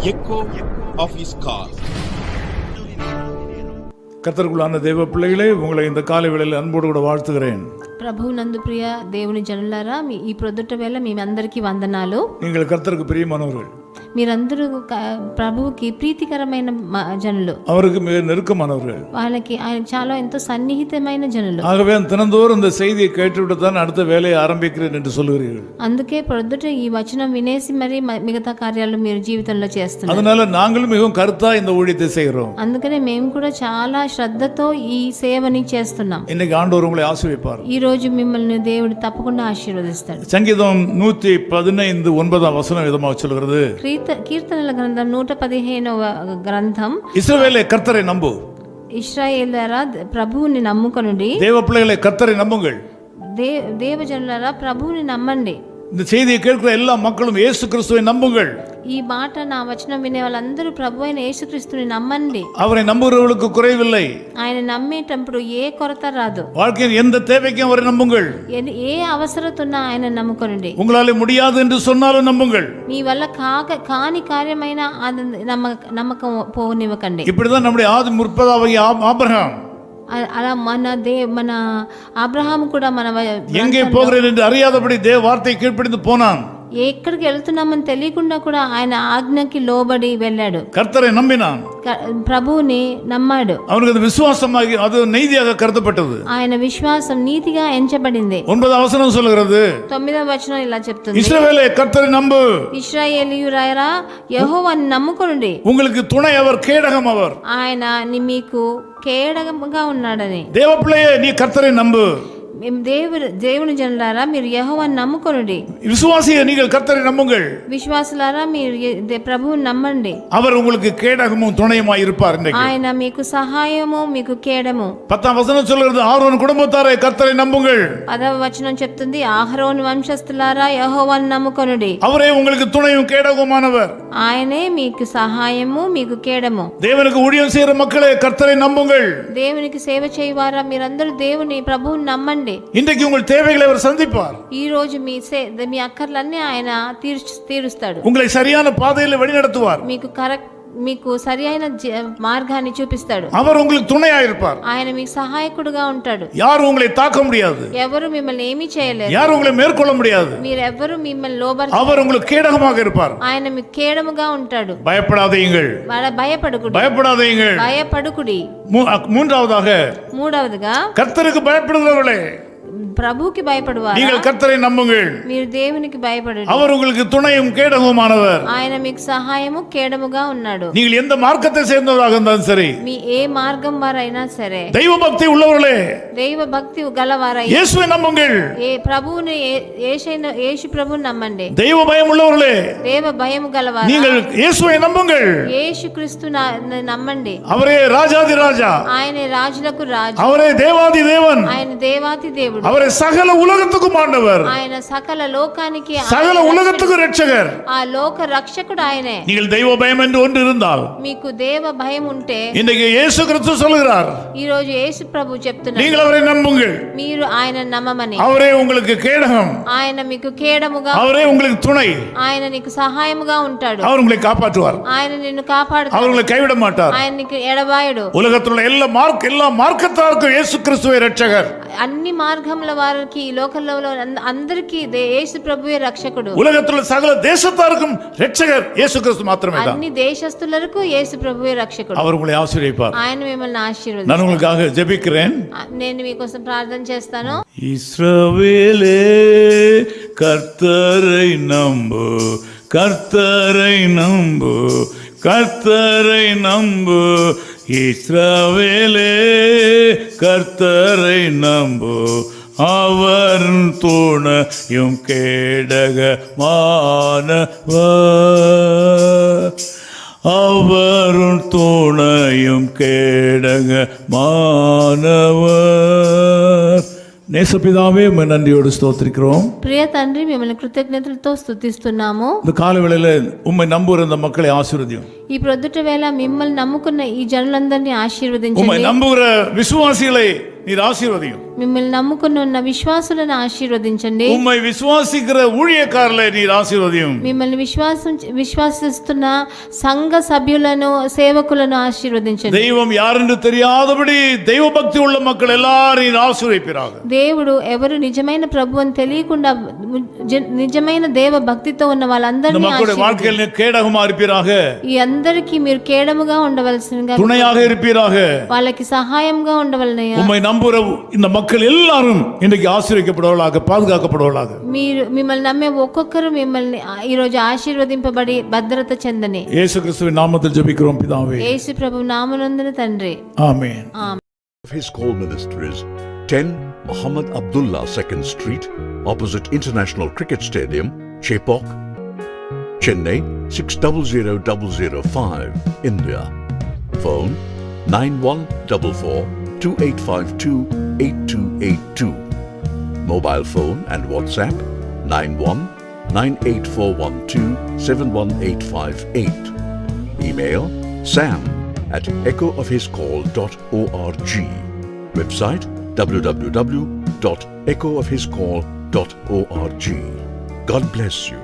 echo of his call. கர்த்தருக்குள்ளான தேவ பிள்ளைகளே, உங்களை இந்த காலை வேளையில் అన్బోడు కూడా வாழ்த்துகிறேன். ప్రభు నందు ప్రియ దేవుని జనులారా, ఈ ప్రొద్దుట వేళ మీ అందరికీ వందనాలు. நீங்கள் கர்த்தருக்கு பிரியமானவர்கள். మీరందరూ ప్రభువుకి ప్రీతికరమైన జనులు, அவருக்கு மிக நெருக்கமானவர்கள், వాళ్ళకి ఆయన చాలా ఎంతో సన్నిహితమైన జనులు. ஆகவே தினந்தோறும் இந்த செய்தியை கேட்டுவிட்டு தான் அடுத்த வேலையை ஆரம்பிக்கிறேன் என்று சொல்லுகிறீர்கள். అందుకే ప్రొద్దుట ఈ వచనం వినేసి మరి మిగతా కార్యాలు మీరు జీవితంలో చేస్తున్నారు. அதனால நாங்களும் மிகவும் கருத்தா இந்த ஊழியத்தை செய்கிறோம். అందుకనే మేము కూడా చాలా శ్రద్ధతో ఈ సేవని చేస్తున్నాం. இன்னைக்கு ஆண்டவர் உங்களை ஆசீர்வதிப்பார். ఈ రోజు మిమ్మల్ని దేవుడు తప్పకుండా ఆశీర్వదిస్తాడు. சங்கீதம் 115:9 விதமாக சொல்கிறது, కీర్తనల గ్రంథం 115వ గ్రంథం, இஸ்ரவேலே கர்த்தரை நம்பு, ఇశ్రాయేలులారా ప్రభువుని నమ్ముకొనుడి. தேவ பிள்ளைகளை கர்த்தரை நம்புங்கள். దేవజనులారా ప్రభువుని నమ్మండి. இந்த செய்தியை கேட்கிற எல்லா மக்களும் இயேசு கிறிஸ்துவை நம்புங்கள். ఈ మాట నా వచనం వినే వాళ్ళందరూ ప్రభు అయిన యేసుక్రీస్తుని నమ్మండి. அவரை நம்புகிறவர்களுக்கு குறைவில்லை. ఆయన నమ్మేటప్పుడు ఏ కొరత రాదు. வாழ்க்கையின் எந்த தேவைக்கும் அவரை நம்புங்கள். ఏ అవసరత ఉన్నా ఆయన నమ్ముకొనండి. உங்களால முடியாது என்று சொன்னாலும் நம்புங்கள். మీ వల్ల కాని కార్యమైన నమ్మకం పోనివ్వకండి. இப்படிதான் நம்முடைய ஆதி முற்பதாகிய ஆபிரகாம் అలా మన అబ్రహాం కూడా మన எங்கே போகிறேன் என்று அறியாதபடி தேவ வார்த்தை கீழ்ப்படிந்து போனான். ఎక్కడికి వెళ్తున్నామని తెలియకుండా కూడా ఆయన ఆజ్ఞకి లోబడి వెళ్ళాడు. கர்த்தரை நம்பினான், ప్రభువుని నమ్మాడు. அவனுக்கு அது விசுவாசமாகி அது நீதியாக கருதப்பட்டது. ఆయన విశ్వాసం నీతిగా ఎంచబడింది. 9వ వచనం சொல்கிறது, 9వ వచనం ఇలా చెప్తుంది, இஸ்ரவேலே கர்த்தரை நம்பு, ఇశ్రాయేలీయులారా యెహోవాను నమ్ముకొనుడి. உங்களுக்கு துணை அவர், கேடகம் அவர். ఆయన మీకు కేడగముగా ఉన్నాడని. தேவ பிள்ளையே, நீ கர்த்தரை நம்பு. దేవుని జనులారా మీరు యెహోవాను నమ్ముకొనుడి. விசுவாசியே, நீங்கள் கர்த்தரை நம்புங்கள். విశ్వాసులారా మీరు ప్రభువుని నమ్మండి. அவர் உங்களுக்கு கேடகமும் துணையுமாய் இருப்பார். ఆయన మీకు సహాయము, మీకు కేడము. 10వ వచనం சொல்கிறது, ஆரோன் குடும்பத்தாரை கர்த்தரை நம்புங்கள். 10వ వచనం చెప్తుంది, అహరోను వంశస్థులారా యెహోవాను నమ్ముకొనుడి. அவரே உங்களுக்கு துணையும் கேடகமானவர். ఆయనే మీకు సహాయము, మీకు కేడము. தேவனுக்கு ஊழியம் செய்கிற மக்களே, கர்த்தரை நம்புங்கள். దేవునికి సేవ చేయవారా మీరందరూ దేవుని ప్రభువుని నమ్మండి. இன்றைக்கு உங்கள் தேவைகளை அவர் சந்திப்பார். ఈ రోజు మీ అక్కర్లన్నీ ఆయన తీరుస్తాడు. உங்களை சரியான பாதையில் வழிநடத்துவார். మీకు సరి అయిన మార్గాన్ని చూపిస్తాడు. அவர் உங்களுக்கு துணையா இருப்பார். ఆయన మీకు సహాయకుడుగా ఉంటాడు. யாரும் உங்களை தாக்க முடியாது. ఎవరు మిమ్మల్ని ఏమీ చేయలేరు. யாரும் உங்களை மேற்கொள்ள முடியாது. మీరెవ్వరు మిమ్మల్ని లోబరు. அவர் உங்களுக்கு கேடகமாக இருப்பார். ఆయన మీకు కేడముగా ఉంటాడు. பயப்படாதீங்கள், భయపడుకుడి. மூன்றாவதுగా கர்த்தருக்கு பயப்படுகிறவர்களே, ప్రభువుకి భయపడువారా நீங்கள் கர்த்தரை நம்புங்கள். మీరు దేవునికి భయపడండి. அவர் உங்களுக்கு துணையும் கேடகமானவர். ఆయన మీకు సహాయము, కేడముగా ఉన్నాడు. நீங்கள் எந்த மார்க்கத்தை சேர்ந்தவராக இருந்தாலும் சரி, మీ ఏ మార్గం వారైనా సరే, தெய்வ பக்தி உள்ளவர்களே, దైవ భక్తి గలవారై இயேசுவை நம்புங்கள். ప్రభువుని యేసు ప్రభువుని నమ్మండి. தெய்வ பயம் உள்ளவர்களே, దేవ భయము గలవారు, நீங்கள் இயேசுவை நம்புங்கள். యేసుక్రీస్తు నమ్మండి. அவரே ராஜாதி ராஜா, ఆయనే రాజులకు రాజు, அவரே தேவாதி தேவன், ఆయన దేవాతి దేవుడు, அவரே சகல உலகத்துக்கும் ஆண்டவர், ఆయన సకల లోకానికి, சகல உலகத்துக்கு ரட்சகர், ఆ లోక రక్షకుడు ఆయనే. நீங்கள் தெய்வ பயம் என்று ஒன்று இருந்தால், మీకు దేవ భయం ఉంటే, இன்றைக்கு இயேசு கிறிஸ்து சொல்கிறார், ఈ రోజు యేసు ప్రభు చెప్తున్నారు, நீங்கள் அவரை நம்புங்கள். మీరు ఆయన నమ్మమని. அவரே உங்களுக்கு கேடகம், ఆయన మీకు కేడముగా, அவரே உங்களுக்கு துணை, ఆయన నీకు సహాయముగా ఉంటాడు. அவர் உங்களை காப்பாற்றுவார். ఆయన నిన్ను కాపాడుతాడు. அவர் உங்களை கைவிட மாட்டார். ఆయన నీకు ఎడబాయడు. உலகத்தில் உள்ள எல்லா மார்க்கத்தாருக்கும் இயேசு கிறிஸ்துவே ரட்சகர். అన్ని మార్గముల వారికి, ఈ లోకంలో అందరికీ యేసు ప్రభువే రక్షకుడు. உலகத்தில் உள்ள சகல தேசத்தாருக்கும் ரட்சகர் இயேசு கிறிஸ்து மாத்திரமே தான். అన్ని దేశస్తులకు యేసు ప్రభువే రక్షకుడు. அவர் உங்களை ஆசீர்வதிப்பார். ఆయన మిమ్మల్ని ఆశీర్వదిస్తాడు. நான் உங்களுக்காக ஜெபிக்கிறேன். నేను మీకోసం ప్రార్థన చేస్తాను. இஸ்ரவேலே கர்த்தரை நம்பு, கர்த்தரை நம்பு, கர்த்தரை நம்பு. இஸ்ரவேலே கர்த்தரை நம்பு, அவர் துணையும் கேடகமானவர், அவரும் துணையும் கேடகமானவர். நேசபிதாவே, நன்றியோடு ஸ்தோத்திரிக்கிறோம். ప్రియ తండ్రి, మిమ్మల్ని కృతజ్ఞతలతో స్తుతిస్తున్నాము. இந்த கால வேளையில உம்மை நம்புகிற இந்த மக்களை ஆசீர்வதியும். ఈ ప్రొద్దుట వేళ మిమ్మల్ని నమ్ముకున్న ఈ జనులందరినీ ఆశీర్వదించండి. உம்மை நம்புகிற விசுவாசிகளை நீர் ஆசீர்வதியும். మిమ్మల్ని నమ్ముకుని ఉన్న విశ్వాసులను ఆశీర్వదించండి. உம்மை விசுவாசிக்கிற ஊழியக்காரர்களை நீர் ஆசீர்வதியும். మిమ్మల్ని విశ్వాసిస్తున్న సంఘ సభ్యులను సేవకులను ఆశీర్వదించండి. தெய்வம் யாரென்று தெரியாதபடி தெய்வ பக்தி உள்ள மக்கள் எல்லாரையும் ஆசீர்வதிப்பீராக. దేవుడు ఎవరు నిజమైన ప్రభు అని తెలియకుండా నిజమైన దేవ భక్తితో ఉన్న వాళ్ళందరినీ மக்களுடைய வாழ்க்கையில கேடகமா இருப்பீராக. ఈ అందరికీ మీరు కేడముగా ఉండవలసినగా, துணையாக இருப்பீராக, వాళ్ళకి సహాయంగా ఉండవలనయ్యా. உம்மை நம்புற இந்த மக்கள் எல்லாரும் இன்றைக்கு ஆசீர்வதிக்கப்படுவதாக, பாதுகாக்கப்படுவதாக. మీరు మిమ్మల్ని నమ్మే ఒక్కొక్కరు మిమ్మల్ని ఈ రోజు ఆశీర్వదింపబడి భద్రత చెందని இயேசு கிறிஸ்துவின் நாமத்தில் ஜெபிக்கிறோம் பிதாவே. యేసు ప్రభు నామనందున తండ్రి, ஆமென். His call ministries 10 Muhammad Abdullah 2nd Street, opposite International Cricket Stadium, Chepauk, Chennai 600005, India. Phone 914428528282. Mobile phone and WhatsApp 919841271858. Email sam@echoofhiscall.org. Website www.echoofhiscall.org. God bless you.